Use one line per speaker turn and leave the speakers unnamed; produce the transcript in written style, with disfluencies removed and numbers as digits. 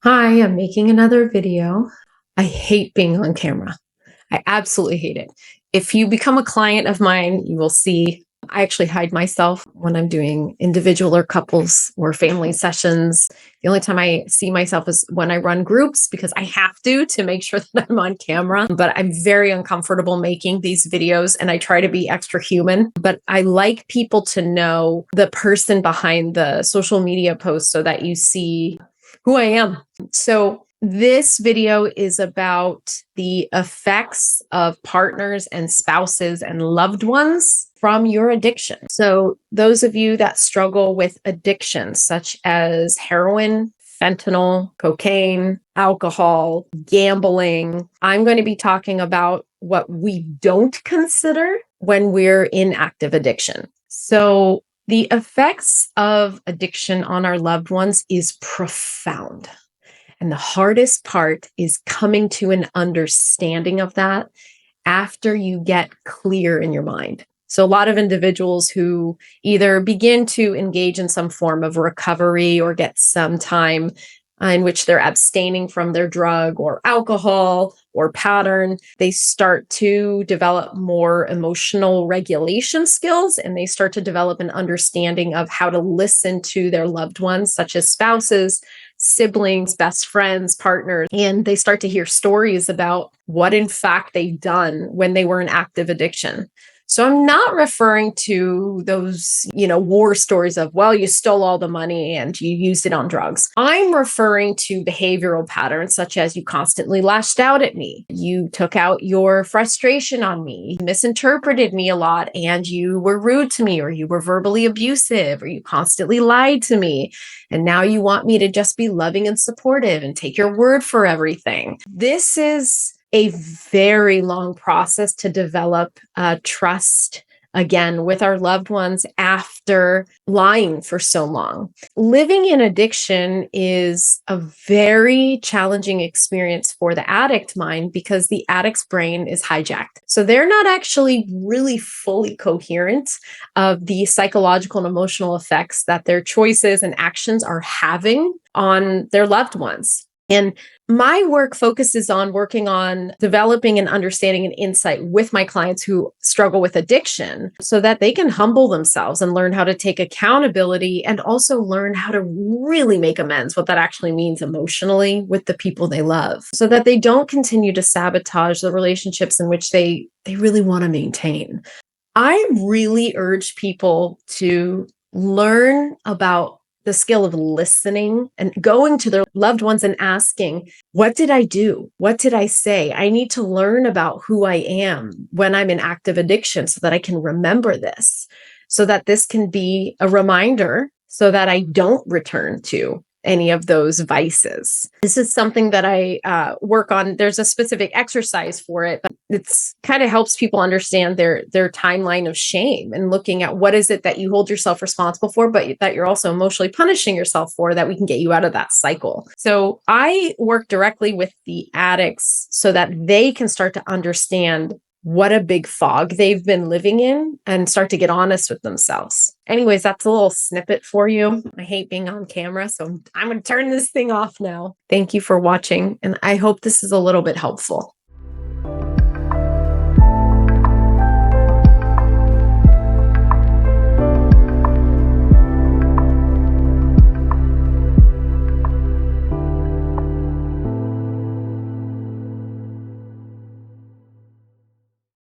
Hi, I'm making another video. I hate being on camera. I absolutely hate it. If you become a client of mine, you will see I actually hide myself when I'm doing individual or couples or family sessions. The only time I see myself is when I run groups because I have to make sure that I'm on camera. But I'm very uncomfortable making these videos and I try to be extra human. But I like people to know the person behind the social media post so that you see who I am. So this video is about the effects of partners and spouses and loved ones from your addiction. So those of you that struggle with addictions such as heroin, fentanyl, cocaine, alcohol, gambling, I'm going to be talking about what we don't consider when we're in active addiction. So the effects of addiction on our loved ones is profound. And the hardest part is coming to an understanding of that after you get clear in your mind. So, a lot of individuals who either begin to engage in some form of recovery or get some time in which they're abstaining from their drug or alcohol or pattern, they start to develop more emotional regulation skills and they start to develop an understanding of how to listen to their loved ones, such as spouses, siblings, best friends, partners, and they start to hear stories about what in fact they've done when they were in active addiction. So I'm not referring to those, war stories of, well, you stole all the money and you used it on drugs. I'm referring to behavioral patterns such as you constantly lashed out at me. You took out your frustration on me, you misinterpreted me a lot, and you were rude to me, or you were verbally abusive, or you constantly lied to me. And now you want me to just be loving and supportive and take your word for everything. This is a very long process to develop trust again with our loved ones after lying for so long. Living in addiction is a very challenging experience for the addict mind because the addict's brain is hijacked. So they're not actually really fully coherent of the psychological and emotional effects that their choices and actions are having on their loved ones. And my work focuses on working on developing an understanding and insight with my clients who struggle with addiction so that they can humble themselves and learn how to take accountability and also learn how to really make amends, what that actually means emotionally with the people they love, so that they don't continue to sabotage the relationships in which they really want to maintain. I really urge people to learn about the skill of listening and going to their loved ones and asking, what did I do? What did I say? I need to learn about who I am when I'm in active addiction so that I can remember this, so that this can be a reminder so that I don't return to any of those vices. This is something that I work on. There's a specific exercise for it, but it's kind of helps people understand their timeline of shame and looking at what is it that you hold yourself responsible for, but that you're also emotionally punishing yourself for, that we can get you out of that cycle. So I work directly with the addicts so that they can start to understand what a big fog they've been living in and start to get honest with themselves. Anyways, that's a little snippet for you. I hate being on camera, so I'm going to turn this thing off now. Thank you for watching, and I hope this is a little bit helpful.